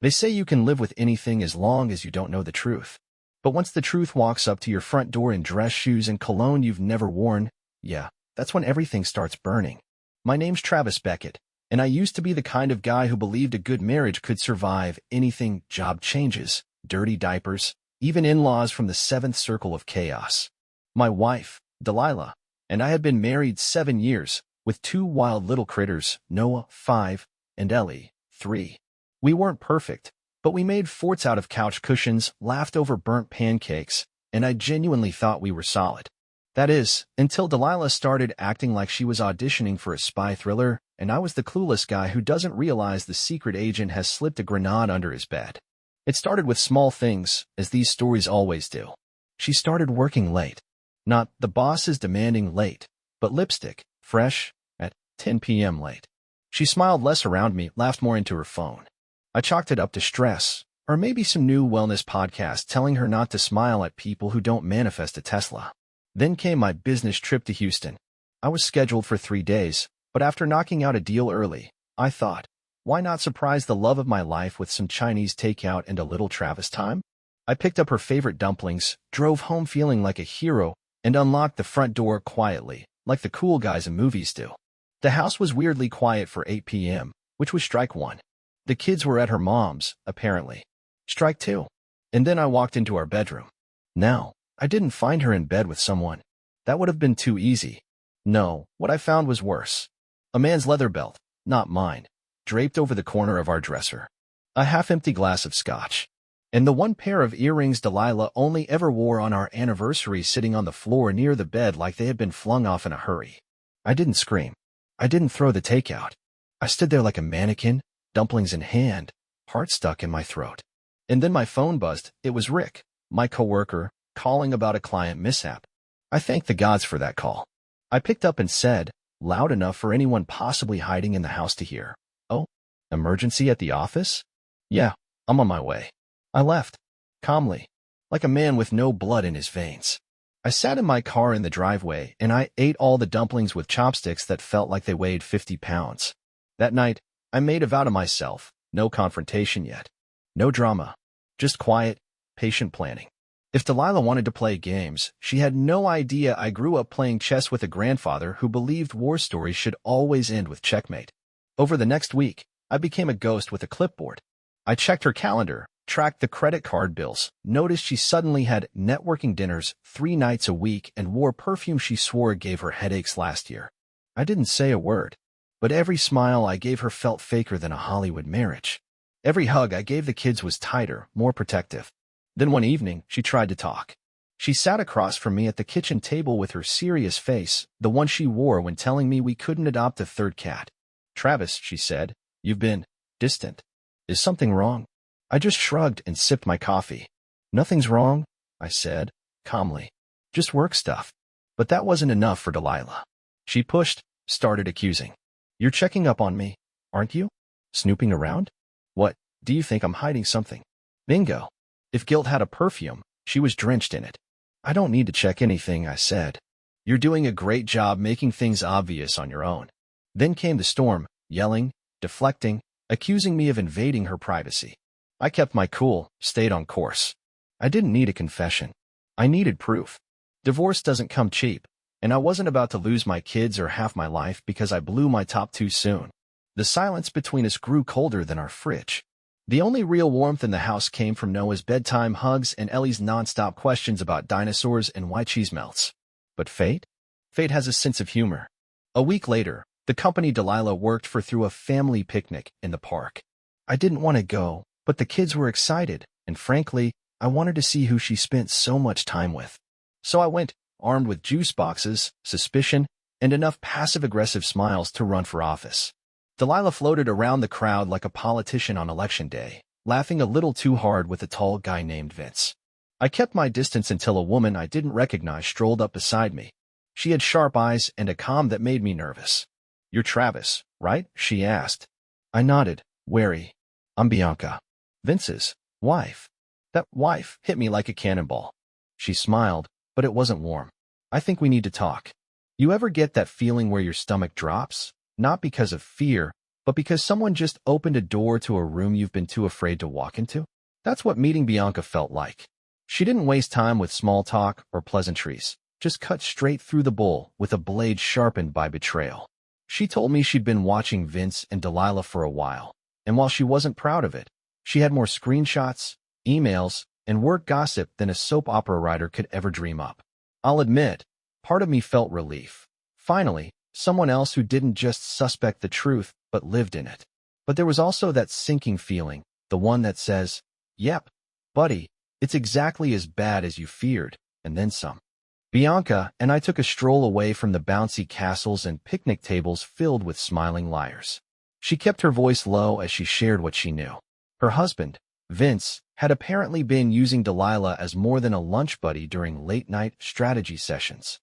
They say you can live with anything as long as you don't know the truth. But once the truth walks up to your front door in dress shoes and cologne you've never worn, yeah, that's when everything starts burning. My name's Travis Beckett, and I used to be the kind of guy who believed a good marriage could survive anything: job changes, dirty diapers, even in-laws from the seventh circle of chaos. My wife, Delilah, and I had been married 7 years, with 2 wild little critters, Noah, 5, and Ellie, 3. We weren't perfect, but we made forts out of couch cushions, laughed over burnt pancakes, and I genuinely thought we were solid. That is, until Delilah started acting like she was auditioning for a spy thriller, and I was the clueless guy who doesn't realize the secret agent has slipped a grenade under his bed. It started with small things, as these stories always do. She started working late. Not the boss is demanding late, but lipstick, fresh, at 10 p.m. late. She smiled less around me, laughed more into her phone. I chalked it up to stress, or maybe some new wellness podcast telling her not to smile at people who don't manifest a Tesla. Then came my business trip to Houston. I was scheduled for 3 days, but after knocking out a deal early, I thought, why not surprise the love of my life with some Chinese takeout and a little Travis time? I picked up her favorite dumplings, drove home feeling like a hero, and unlocked the front door quietly, like the cool guys in movies do. The house was weirdly quiet for 8 p.m., which was strike 1. The kids were at her mom's, apparently. Strike 2. And then I walked into our bedroom. Now, I didn't find her in bed with someone. That would have been too easy. No, what I found was worse. A man's leather belt, not mine, draped over the corner of our dresser. A half-empty glass of scotch. And the one pair of earrings Delilah only ever wore on our anniversary sitting on the floor near the bed like they had been flung off in a hurry. I didn't scream. I didn't throw the takeout. I stood there like a mannequin, dumplings in hand, heart stuck in my throat. And then my phone buzzed. It was Rick, my coworker, calling about a client mishap. I thanked the gods for that call. I picked up and said, loud enough for anyone possibly hiding in the house to hear, "Oh, emergency at the office? Yeah, I'm on my way." I left, calmly, like a man with no blood in his veins. I sat in my car in the driveway, and I ate all the dumplings with chopsticks that felt like they weighed 50 pounds. That night, I made a vow to myself: no confrontation yet. No drama. Just quiet, patient planning. If Delilah wanted to play games, she had no idea I grew up playing chess with a grandfather who believed war stories should always end with checkmate. Over the next week, I became a ghost with a clipboard. I checked her calendar, tracked the credit card bills, noticed she suddenly had networking dinners 3 nights a week and wore perfume she swore gave her headaches last year. I didn't say a word, but every smile I gave her felt faker than a Hollywood marriage. Every hug I gave the kids was tighter, more protective. Then one evening, she tried to talk. She sat across from me at the kitchen table with her serious face, the one she wore when telling me we couldn't adopt a 3rd cat. "Travis," she said, "you've been distant. Is something wrong?" I just shrugged and sipped my coffee. "Nothing's wrong," I said, calmly. "Just work stuff." But that wasn't enough for Delilah. She pushed, started accusing. "You're checking up on me, aren't you? Snooping around? What, do you think I'm hiding something?" Bingo. If guilt had a perfume, she was drenched in it. "I don't need to check anything," I said. "You're doing a great job making things obvious on your own." Then came the storm, yelling, deflecting, accusing me of invading her privacy. I kept my cool, stayed on course. I didn't need a confession. I needed proof. Divorce doesn't come cheap, and I wasn't about to lose my kids or half my life because I blew my top too soon. The silence between us grew colder than our fridge. The only real warmth in the house came from Noah's bedtime hugs and Ellie's nonstop questions about dinosaurs and why cheese melts. But fate? Fate has a sense of humor. A week later, the company Delilah worked for threw a family picnic in the park. I didn't want to go, but the kids were excited, and frankly, I wanted to see who she spent so much time with. So I went, armed with juice boxes, suspicion, and enough passive-aggressive smiles to run for office. Delilah floated around the crowd like a politician on election day, laughing a little too hard with a tall guy named Vince. I kept my distance until a woman I didn't recognize strolled up beside me. She had sharp eyes and a calm that made me nervous. "You're Travis, right?" she asked. I nodded, wary. "I'm Bianca, Vince's wife." That wife hit me like a cannonball. She smiled, but it wasn't warm. "I think we need to talk." You ever get that feeling where your stomach drops? Not because of fear, but because someone just opened a door to a room you've been too afraid to walk into? That's what meeting Bianca felt like. She didn't waste time with small talk or pleasantries, just cut straight through the bull with a blade sharpened by betrayal. She told me she'd been watching Vince and Delilah for a while, and while she wasn't proud of it, she had more screenshots, emails, and work gossip than a soap opera writer could ever dream up. I'll admit, part of me felt relief. Finally, someone else who didn't just suspect the truth, but lived in it. But there was also that sinking feeling, the one that says, "Yep, buddy, it's exactly as bad as you feared, and then some." Bianca and I took a stroll away from the bouncy castles and picnic tables filled with smiling liars. She kept her voice low as she shared what she knew. Her husband, Vince, had apparently been using Delilah as more than a lunch buddy during late-night strategy sessions.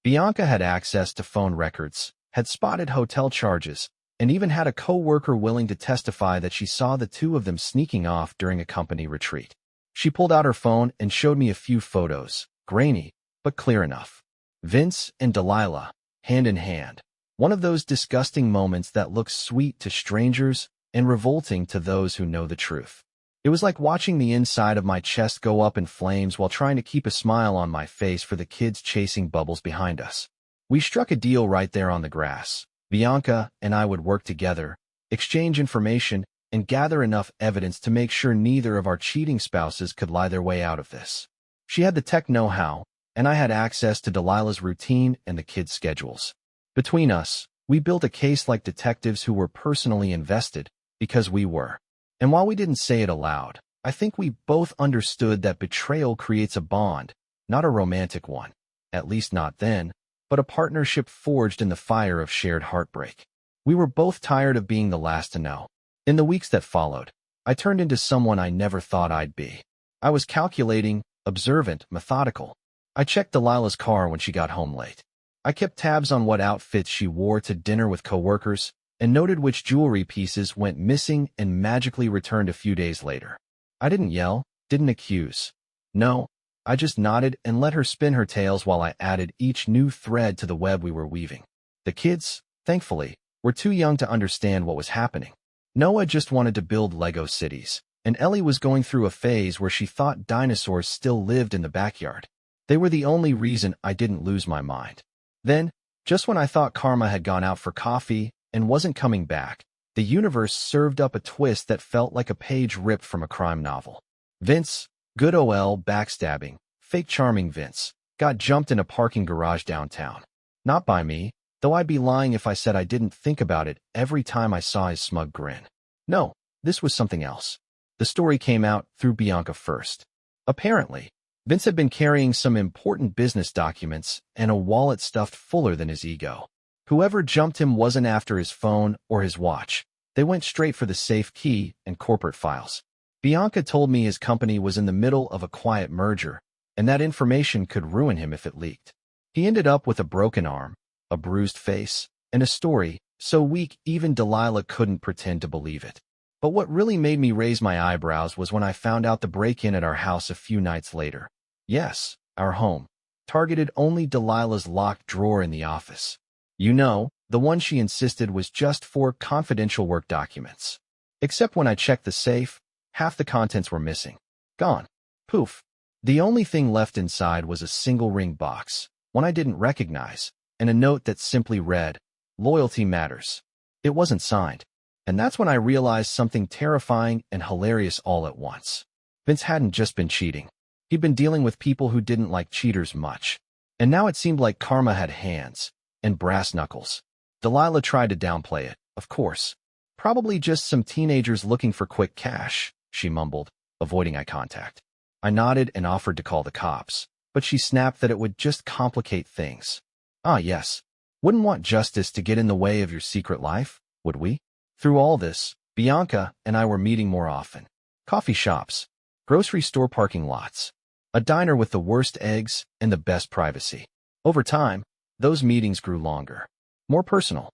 Bianca had access to phone records, had spotted hotel charges, and even had a co-worker willing to testify that she saw the two of them sneaking off during a company retreat. She pulled out her phone and showed me a few photos, grainy, but clear enough. Vince and Delilah, hand in hand. One of those disgusting moments that looks sweet to strangers and revolting to those who know the truth. It was like watching the inside of my chest go up in flames while trying to keep a smile on my face for the kids chasing bubbles behind us. We struck a deal right there on the grass. Bianca and I would work together, exchange information, and gather enough evidence to make sure neither of our cheating spouses could lie their way out of this. She had the tech know-how, and I had access to Delilah's routine and the kids' schedules. Between us, we built a case like detectives who were personally invested, because we were. And while we didn't say it aloud, I think we both understood that betrayal creates a bond, not a romantic one, at least not then, but a partnership forged in the fire of shared heartbreak. We were both tired of being the last to know. In the weeks that followed, I turned into someone I never thought I'd be. I was calculating, observant, methodical. I checked Delilah's car when she got home late. I kept tabs on what outfits she wore to dinner with coworkers, and noted which jewelry pieces went missing and magically returned a few days later. I didn't yell, didn't accuse. No, I just nodded and let her spin her tales while I added each new thread to the web we were weaving. The kids, thankfully, were too young to understand what was happening. Noah just wanted to build Lego cities, and Ellie was going through a phase where she thought dinosaurs still lived in the backyard. They were the only reason I didn't lose my mind. Then, just when I thought Karma had gone out for coffee and wasn't coming back, the universe served up a twist that felt like a page ripped from a crime novel. Vince, good ol' backstabbing, fake charming Vince, got jumped in a parking garage downtown. Not by me, though I'd be lying if I said I didn't think about it every time I saw his smug grin. No, this was something else. The story came out through Bianca first. Apparently, Vince had been carrying some important business documents and a wallet stuffed fuller than his ego. Whoever jumped him wasn't after his phone or his watch. They went straight for the safe key and corporate files. Bianca told me his company was in the middle of a quiet merger, and that information could ruin him if it leaked. He ended up with a broken arm, a bruised face, and a story so weak even Delilah couldn't pretend to believe it. But what really made me raise my eyebrows was when I found out the break-in at our house a few nights later. Yes, our home. Targeted only Delilah's locked drawer in the office. You know, the one she insisted was just for confidential work documents. Except when I checked the safe, half the contents were missing. Gone. Poof. The only thing left inside was a single ring box, one I didn't recognize, and a note that simply read, "Loyalty matters." It wasn't signed. And that's when I realized something terrifying and hilarious all at once. Vince hadn't just been cheating. He'd been dealing with people who didn't like cheaters much. And now it seemed like Karma had hands and brass knuckles. Delilah tried to downplay it, of course. Probably just some teenagers looking for quick cash, she mumbled, avoiding eye contact. I nodded and offered to call the cops, but she snapped that it would just complicate things. Ah, yes. Wouldn't want justice to get in the way of your secret life, would we? Through all this, Bianca and I were meeting more often. Coffee shops, grocery store parking lots, a diner with the worst eggs and the best privacy. Over time, those meetings grew longer, more personal.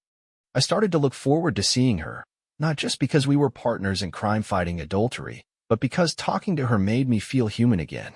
I started to look forward to seeing her, not just because we were partners in crime-fighting adultery, but because talking to her made me feel human again.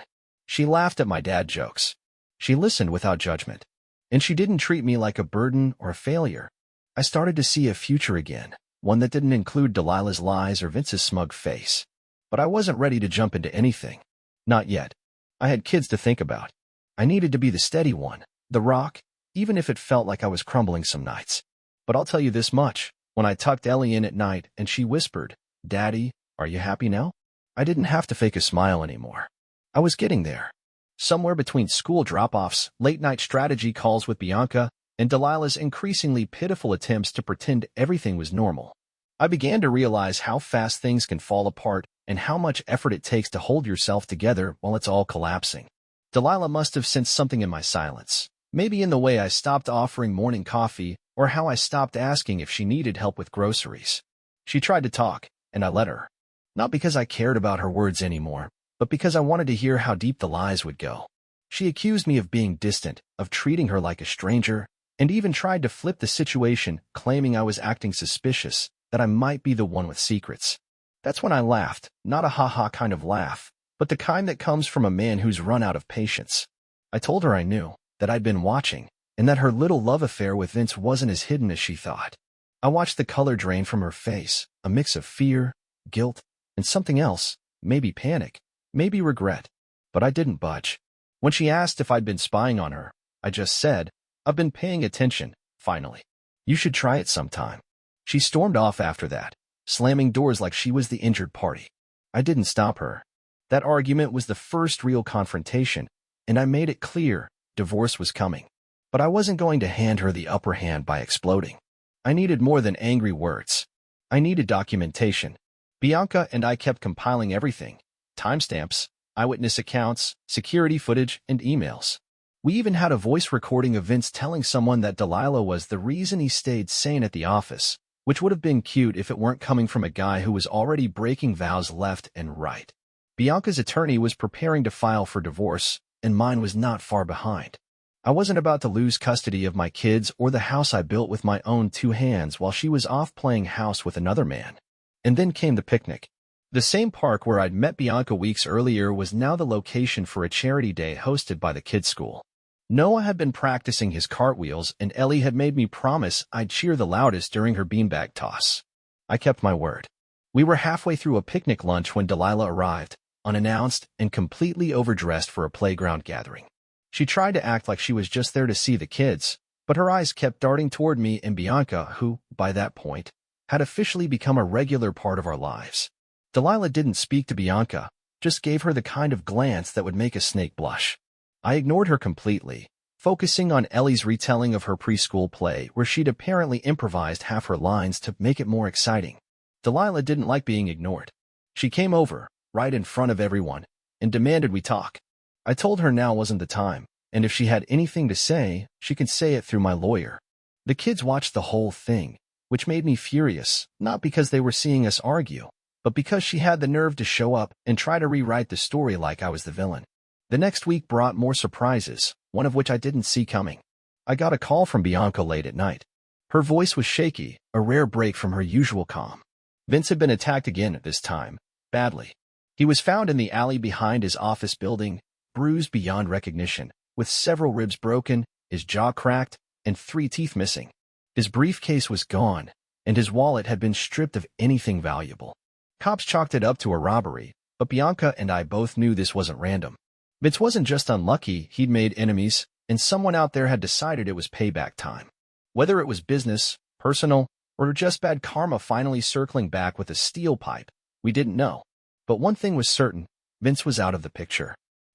She laughed at my dad jokes. She listened without judgment. And she didn't treat me like a burden or a failure. I started to see a future again, one that didn't include Delilah's lies or Vince's smug face. But I wasn't ready to jump into anything. Not yet. I had kids to think about. I needed to be the steady one, the rock, even if it felt like I was crumbling some nights. But I'll tell you this much, when I tucked Ellie in at night and she whispered, "Daddy, are you happy now?" I didn't have to fake a smile anymore. I was getting there. Somewhere between school drop-offs, late-night strategy calls with Bianca, and Delilah's increasingly pitiful attempts to pretend everything was normal, I began to realize how fast things can fall apart and how much effort it takes to hold yourself together while it's all collapsing. Delilah must have sensed something in my silence, maybe in the way I stopped offering morning coffee or how I stopped asking if she needed help with groceries. She tried to talk, and I let her. Not because I cared about her words anymore, but because I wanted to hear how deep the lies would go. She accused me of being distant, of treating her like a stranger, and even tried to flip the situation, claiming I was acting suspicious, that I might be the one with secrets. That's when I laughed, not a ha-ha kind of laugh, but the kind that comes from a man who's run out of patience. I told her I knew, that I'd been watching, and that her little love affair with Vince wasn't as hidden as she thought. I watched the color drain from her face, a mix of fear, guilt, and something else, maybe panic, maybe regret. But I didn't budge. When she asked if I'd been spying on her, I just said, "I've been paying attention, finally. You should try it sometime." She stormed off after that, slamming doors like she was the injured party. I didn't stop her. That argument was the first real confrontation, and I made it clear divorce was coming. But I wasn't going to hand her the upper hand by exploding. I needed more than angry words. I needed documentation. Bianca and I kept compiling everything: timestamps, eyewitness accounts, security footage, and emails. We even had a voice recording of Vince telling someone that Delilah was the reason he stayed sane at the office, which would have been cute if it weren't coming from a guy who was already breaking vows left and right. Bianca's attorney was preparing to file for divorce, and mine was not far behind. I wasn't about to lose custody of my kids or the house I built with my own two hands while she was off playing house with another man. And then came the picnic. The same park where I'd met Bianca weeks earlier was now the location for a charity day hosted by the kids' school. Noah had been practicing his cartwheels, and Ellie had made me promise I'd cheer the loudest during her beanbag toss. I kept my word. We were halfway through a picnic lunch when Delilah arrived, unannounced and completely overdressed for a playground gathering. She tried to act like she was just there to see the kids, but her eyes kept darting toward me and Bianca, who, by that point, had officially become a regular part of our lives. Delilah didn't speak to Bianca, just gave her the kind of glance that would make a snake blush. I ignored her completely, focusing on Ellie's retelling of her preschool play where she'd apparently improvised half her lines to make it more exciting. Delilah didn't like being ignored. She came over, right in front of everyone, and demanded we talk. I told her now wasn't the time, and if she had anything to say, she could say it through my lawyer. The kids watched the whole thing, which made me furious, not because they were seeing us argue, but because she had the nerve to show up and try to rewrite the story like I was the villain. The next week brought more surprises, one of which I didn't see coming. I got a call from Bianca late at night. Her voice was shaky, a rare break from her usual calm. Vince had been attacked again at this time, badly. He was found in the alley behind his office building, bruised beyond recognition, with several ribs broken, his jaw cracked, and 3 teeth missing. His briefcase was gone, and his wallet had been stripped of anything valuable. Cops chalked it up to a robbery, but Bianca and I both knew this wasn't random. Vince wasn't just unlucky, he'd made enemies, and someone out there had decided it was payback time. Whether it was business, personal, or just bad karma finally circling back with a steel pipe, we didn't know. But one thing was certain: Vince was out of the picture.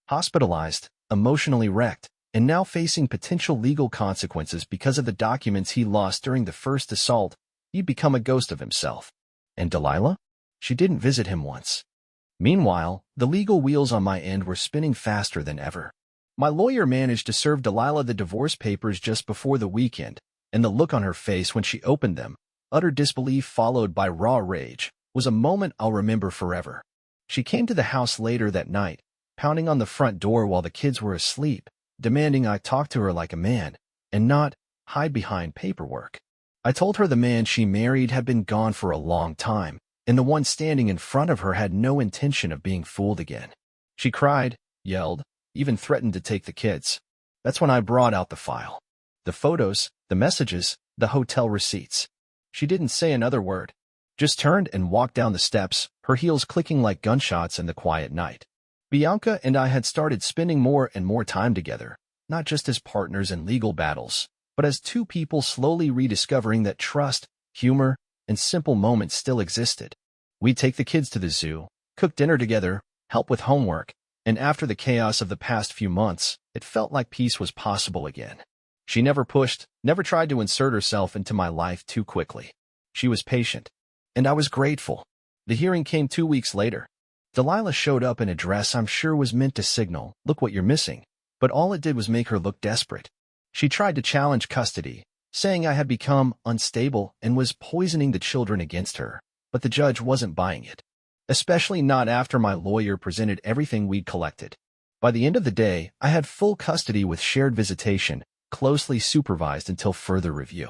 Hospitalized, emotionally wrecked, and now facing potential legal consequences because of the documents he lost during the first assault, he'd become a ghost of himself. And Delilah? She didn't visit him once. Meanwhile, the legal wheels on my end were spinning faster than ever. My lawyer managed to serve Delilah the divorce papers just before the weekend, and the look on her face when she opened them, utter disbelief followed by raw rage, was a moment I'll remember forever. She came to the house later that night, pounding on the front door while the kids were asleep, demanding I talk to her like a man, and not hide behind paperwork. I told her the man she married had been gone for a long time, and the one standing in front of her had no intention of being fooled again. She cried, yelled, even threatened to take the kids. That's when I brought out the file. The photos, the messages, the hotel receipts. She didn't say another word, just turned and walked down the steps, her heels clicking like gunshots in the quiet night. Bianca and I had started spending more and more time together, not just as partners in legal battles, but as two people slowly rediscovering that trust, humor, and simple moments still existed. We'd take the kids to the zoo, cook dinner together, help with homework, and after the chaos of the past few months, it felt like peace was possible again. She never pushed, never tried to insert herself into my life too quickly. She was patient, and I was grateful. The hearing came 2 weeks later. Delilah showed up in a dress I'm sure was meant to signal, "Look what you're missing," but all it did was make her look desperate. She tried to challenge custody, saying I had become unstable and was poisoning the children against her, but the judge wasn't buying it, especially not after my lawyer presented everything we'd collected. By the end of the day, I had full custody with shared visitation, closely supervised until further review.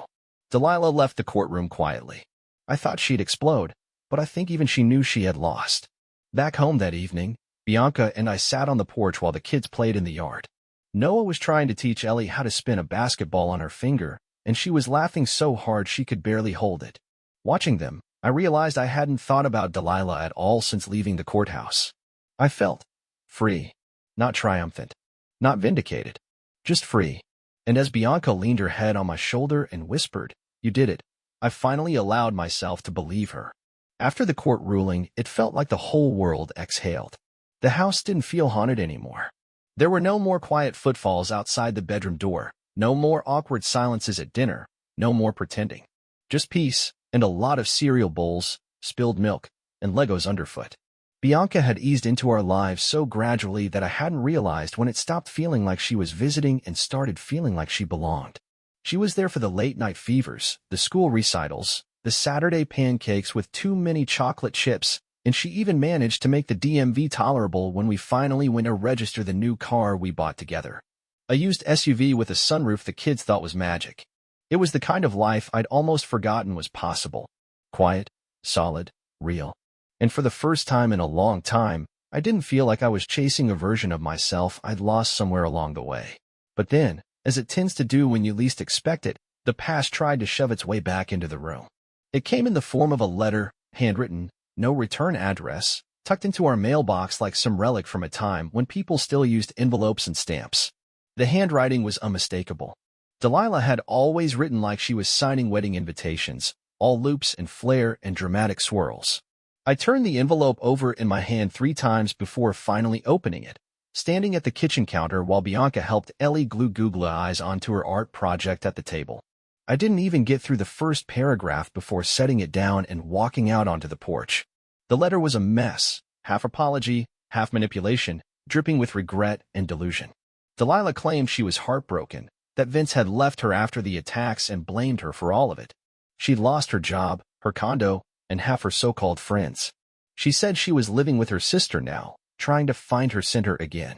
Delilah left the courtroom quietly. I thought she'd explode, but I think even she knew she had lost. Back home that evening, Bianca and I sat on the porch while the kids played in the yard. Noah was trying to teach Ellie how to spin a basketball on her finger, and she was laughing so hard she could barely hold it. Watching them, I realized I hadn't thought about Delilah at all since leaving the courthouse. I felt free, not triumphant, not vindicated, just free. And as Bianca leaned her head on my shoulder and whispered, "You did it," I finally allowed myself to believe her. After the court ruling, it felt like the whole world exhaled. The house didn't feel haunted anymore. There were no more quiet footfalls outside the bedroom door, no more awkward silences at dinner, no more pretending. Just peace and a lot of cereal bowls, spilled milk, and Legos underfoot. Bianca had eased into our lives so gradually that I hadn't realized when it stopped feeling like she was visiting and started feeling like she belonged. She was there for the late-night fevers, the school recitals, the Saturday pancakes with too many chocolate chips, and she even managed to make the DMV tolerable when we finally went to register the new car we bought together. A used SUV with a sunroof the kids thought was magic. It was the kind of life I'd almost forgotten was possible. Quiet, solid, real. And for the first time in a long time, I didn't feel like I was chasing a version of myself I'd lost somewhere along the way. But then, as it tends to do when you least expect it, the past tried to shove its way back into the room. It came in the form of a letter, handwritten, no return address, tucked into our mailbox like some relic from a time when people still used envelopes and stamps. The handwriting was unmistakable. Delilah had always written like she was signing wedding invitations, all loops and flair and dramatic swirls. I turned the envelope over in my hand 3 times before finally opening it, standing at the kitchen counter while Bianca helped Ellie glue googly eyes onto her art project at the table. I didn't even get through the first paragraph before setting it down and walking out onto the porch. The letter was a mess, half apology, half manipulation, dripping with regret and delusion. Delilah claimed she was heartbroken, that Vince had left her after the attacks and blamed her for all of it. She'd lost her job, her condo, and half her so-called friends. She said she was living with her sister now, trying to find her center again.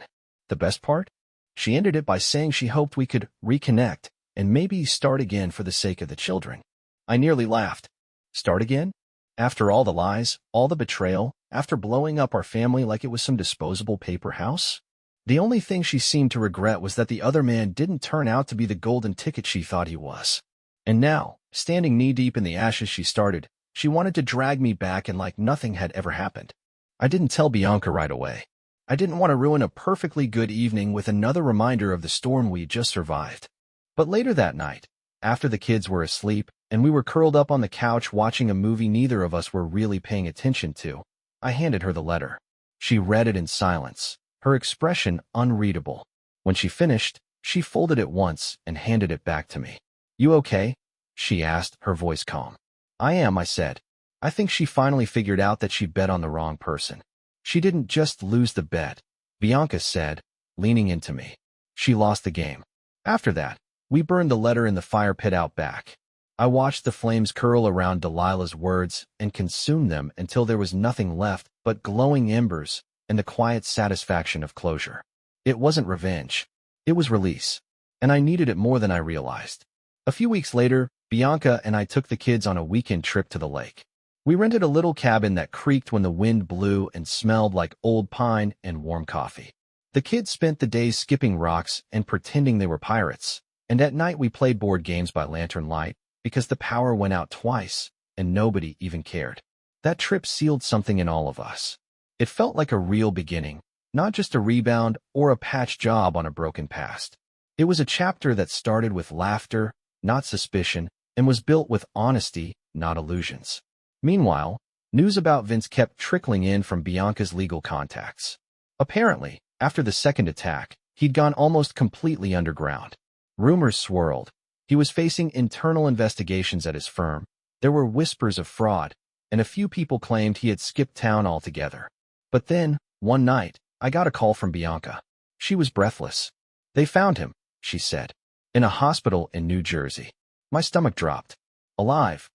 The best part? She ended it by saying she hoped we could reconnect and maybe start again for the sake of the children. I nearly laughed. Start again? After all the lies, all the betrayal, after blowing up our family like it was some disposable paper house? The only thing she seemed to regret was that the other man didn't turn out to be the golden ticket she thought he was. And now, standing knee-deep in the ashes she started, she wanted to drag me back and like nothing had ever happened. I didn't tell Bianca right away. I didn't want to ruin a perfectly good evening with another reminder of the storm we just survived. But later that night, after the kids were asleep and we were curled up on the couch watching a movie neither of us were really paying attention to, I handed her the letter. She read it in silence, her expression unreadable. When she finished, she folded it once and handed it back to me. "You okay?" she asked, her voice calm. "I am," I said. I think she finally figured out that she'd bet on the wrong person. She didn't just lose the bet, Bianca said, leaning into me. She lost the game. After that, we burned the letter in the fire pit out back. I watched the flames curl around Delilah's words and consume them until there was nothing left but glowing embers and the quiet satisfaction of closure. It wasn't revenge. It was release. And I needed it more than I realized. A few weeks later, Bianca and I took the kids on a weekend trip to the lake. We rented a little cabin that creaked when the wind blew and smelled like old pine and warm coffee. The kids spent the days skipping rocks and pretending they were pirates, and at night we played board games by lantern light, because the power went out twice, and nobody even cared. That trip sealed something in all of us. It felt like a real beginning, not just a rebound or a patch job on a broken past. It was a chapter that started with laughter, not suspicion, and was built with honesty, not illusions. Meanwhile, news about Vince kept trickling in from Bianca's legal contacts. Apparently, after the second attack, he'd gone almost completely underground. Rumors swirled. He was facing internal investigations at his firm. There were whispers of fraud, and a few people claimed he had skipped town altogether. But then, one night, I got a call from Bianca. She was breathless. "They found him," she said, "in a hospital in New Jersey." My stomach dropped. "Alive?"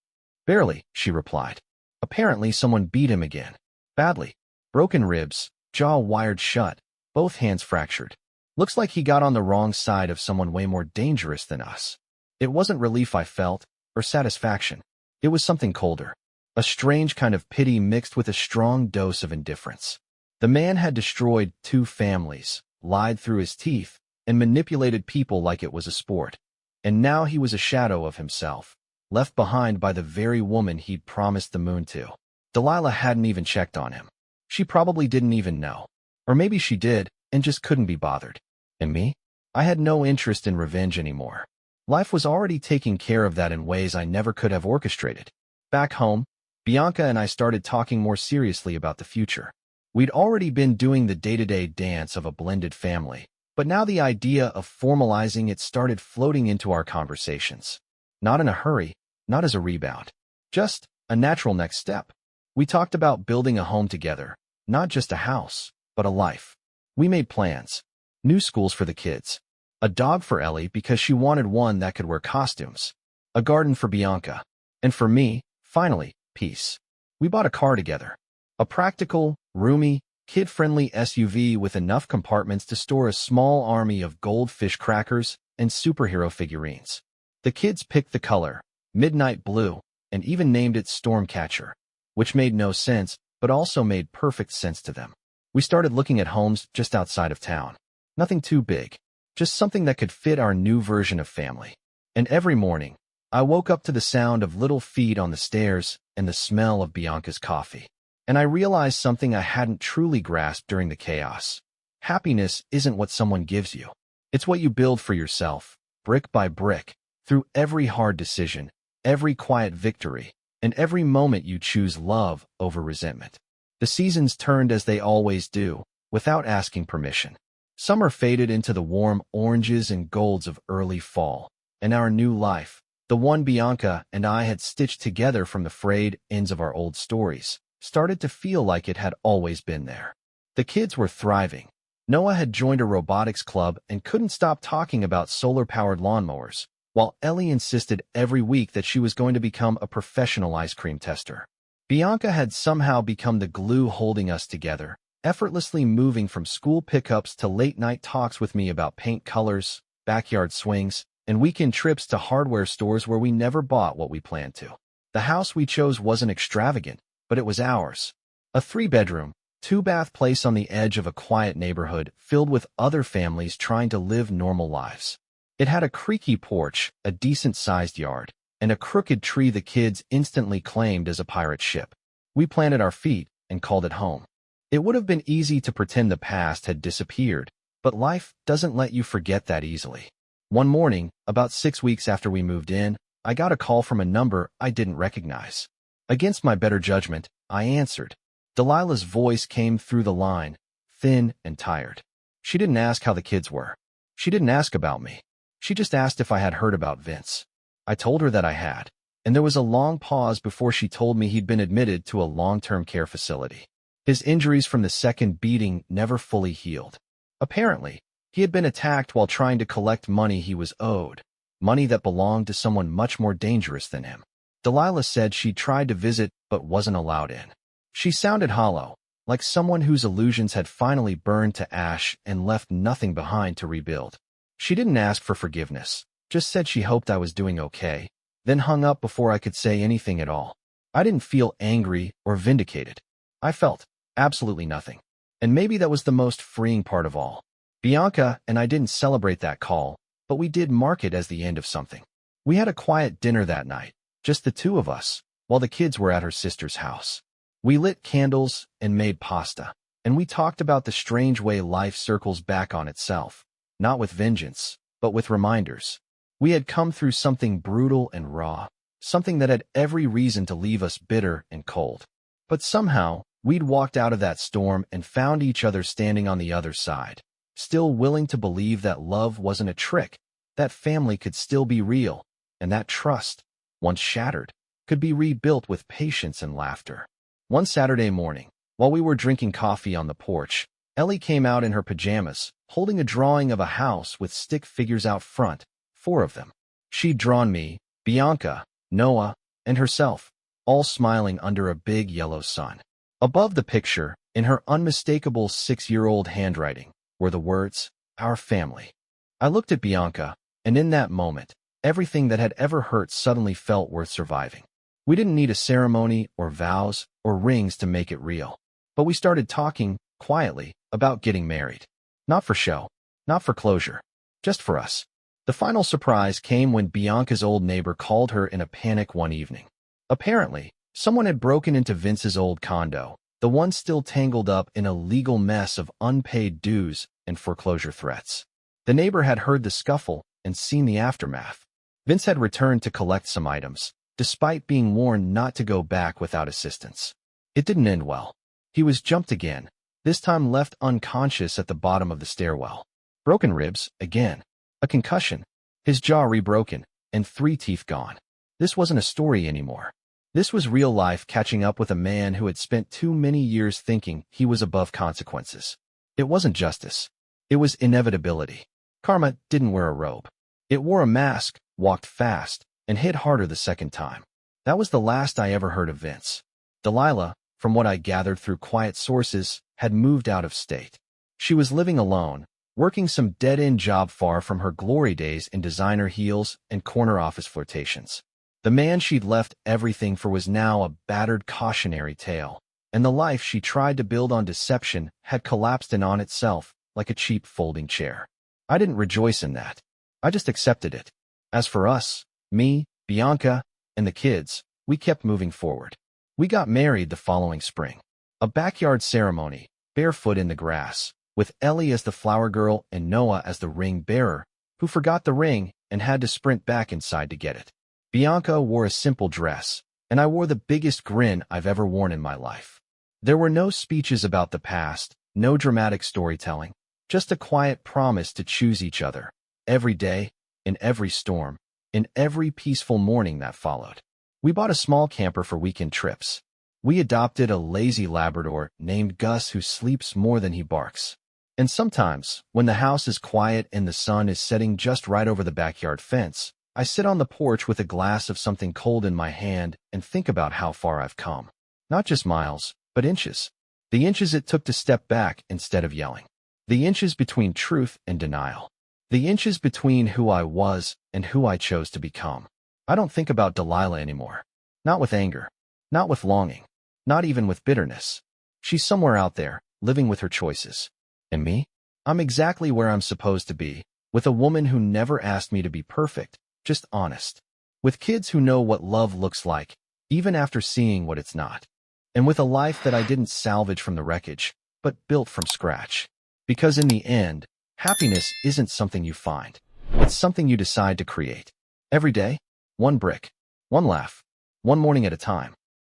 "Barely," she replied. "Apparently someone beat him again. Badly. Broken ribs, jaw wired shut, both hands fractured. Looks like he got on the wrong side of someone way more dangerous than us." It wasn't relief I felt, or satisfaction. It was something colder. A strange kind of pity mixed with a strong dose of indifference. The man had destroyed 2 families, lied through his teeth, and manipulated people like it was a sport. And now he was a shadow of himself, left behind by the very woman he'd promised the moon to. Delilah hadn't even checked on him. She probably didn't even know. Or maybe she did, and just couldn't be bothered. And me? I had no interest in revenge anymore. Life was already taking care of that in ways I never could have orchestrated. Back home, Bianca and I started talking more seriously about the future. We'd already been doing the day-to-day dance of a blended family, but now the idea of formalizing it started floating into our conversations. Not in a hurry, not as a rebound. Just a natural next step. We talked about building a home together, not just a house, but a life. We made plans. New schools for the kids. A dog for Ellie because she wanted one that could wear costumes. A garden for Bianca. And for me, finally, peace. We bought a car together. A practical, roomy, kid-friendly SUV with enough compartments to store a small army of goldfish crackers and superhero figurines. The kids picked the color, midnight blue, and even named it Stormcatcher, which made no sense, but also made perfect sense to them. We started looking at homes just outside of town. Nothing too big, just something that could fit our new version of family. And every morning, I woke up to the sound of little feet on the stairs and the smell of Bianca's coffee. And I realized something I hadn't truly grasped during the chaos. Happiness isn't what someone gives you. It's what you build for yourself, brick by brick, through every hard decision, every quiet victory, and every moment you choose love over resentment. The seasons turned as they always do, without asking permission. Summer faded into the warm oranges and golds of early fall, and our new life, the one Bianca and I had stitched together from the frayed ends of our old stories, started to feel like it had always been there. The kids were thriving. Noah had joined a robotics club and couldn't stop talking about solar-powered lawnmowers, while Ellie insisted every week that she was going to become a professional ice cream tester. Bianca had somehow become the glue holding us together, effortlessly moving from school pickups to late-night talks with me about paint colors, backyard swings, and weekend trips to hardware stores where we never bought what we planned to. The house we chose wasn't extravagant, but it was ours. A 3-bedroom, 2-bath place on the edge of a quiet neighborhood filled with other families trying to live normal lives. It had a creaky porch, a decent-sized yard, and a crooked tree the kids instantly claimed as a pirate ship. We planted our feet and called it home. It would have been easy to pretend the past had disappeared, but life doesn't let you forget that easily. One morning, about 6 weeks after we moved in, I got a call from a number I didn't recognize. Against my better judgment, I answered. Delilah's voice came through the line, thin and tired. She didn't ask how the kids were. She didn't ask about me. She just asked if I had heard about Vince. I told her that I had, and there was a long pause before she told me he'd been admitted to a long-term care facility. His injuries from the second beating never fully healed. Apparently, he had been attacked while trying to collect money he was owed, money that belonged to someone much more dangerous than him. Delilah said she'd tried to visit but wasn't allowed in. She sounded hollow, like someone whose illusions had finally burned to ash and left nothing behind to rebuild. She didn't ask for forgiveness, just said she hoped I was doing okay, then hung up before I could say anything at all. I didn't feel angry or vindicated. I felt absolutely nothing. And maybe that was the most freeing part of all. Bianca and I didn't celebrate that call, but we did mark it as the end of something. We had a quiet dinner that night, just the two of us, while the kids were at her sister's house. We lit candles and made pasta, and we talked about the strange way life circles back on itself, not with vengeance, but with reminders. We had come through something brutal and raw, something that had every reason to leave us bitter and cold. But somehow, we'd walked out of that storm and found each other standing on the other side, still willing to believe that love wasn't a trick, that family could still be real, and that trust, once shattered, could be rebuilt with patience and laughter. One Saturday morning, while we were drinking coffee on the porch, Ellie came out in her pajamas, holding a drawing of a house with stick figures out front, 4 of them. She'd drawn me, Bianca, Noah, and herself, all smiling under a big yellow sun. Above the picture, in her unmistakable 6-year-old handwriting, were the words, "Our family." I looked at Bianca, and in that moment, everything that had ever hurt suddenly felt worth surviving. We didn't need a ceremony or vows or rings to make it real. But we started talking, quietly, about getting married. Not for show, not for closure, just for us. The final surprise came when Bianca's old neighbor called her in a panic one evening. Apparently, someone had broken into Vince's old condo, the one still tangled up in a legal mess of unpaid dues and foreclosure threats. The neighbor had heard the scuffle and seen the aftermath. Vince had returned to collect some items, despite being warned not to go back without assistance. It didn't end well. He was jumped again, this time left unconscious at the bottom of the stairwell. Broken ribs, again. A concussion. His jaw rebroken, and 3 teeth gone. This wasn't a story anymore. This was real life catching up with a man who had spent too many years thinking he was above consequences. It wasn't justice. It was inevitability. Karma didn't wear a robe. It wore a mask, walked fast, and hit harder the second time. That was the last I ever heard of Vince. Delilah, from what I gathered through quiet sources, had moved out of state. She was living alone, working some dead-end job far from her glory days in designer heels and corner office flirtations. The man she'd left everything for was now a battered cautionary tale, and the life she tried to build on deception had collapsed in on itself like a cheap folding chair. I didn't rejoice in that. I just accepted it. As for us, me, Bianca, and the kids, we kept moving forward. We got married the following spring. A backyard ceremony, barefoot in the grass, with Ellie as the flower girl and Noah as the ring bearer, who forgot the ring and had to sprint back inside to get it. Bianca wore a simple dress, and I wore the biggest grin I've ever worn in my life. There were no speeches about the past, no dramatic storytelling, just a quiet promise to choose each other, every day, in every storm, in every peaceful morning that followed. We bought a small camper for weekend trips. We adopted a lazy Labrador named Gus who sleeps more than he barks. And sometimes, when the house is quiet and the sun is setting just right over the backyard fence, I sit on the porch with a glass of something cold in my hand and think about how far I've come. Not just miles, but inches. The inches it took to step back instead of yelling. The inches between truth and denial. The inches between who I was and who I chose to become. I don't think about Delilah anymore. Not with anger. Not with longing. Not even with bitterness. She's somewhere out there, living with her choices. And me? I'm exactly where I'm supposed to be, with a woman who never asked me to be perfect, just honest. With kids who know what love looks like, even after seeing what it's not. And with a life that I didn't salvage from the wreckage, but built from scratch. Because in the end, happiness isn't something you find. It's something you decide to create. Every day, one brick, one laugh, one morning at a time.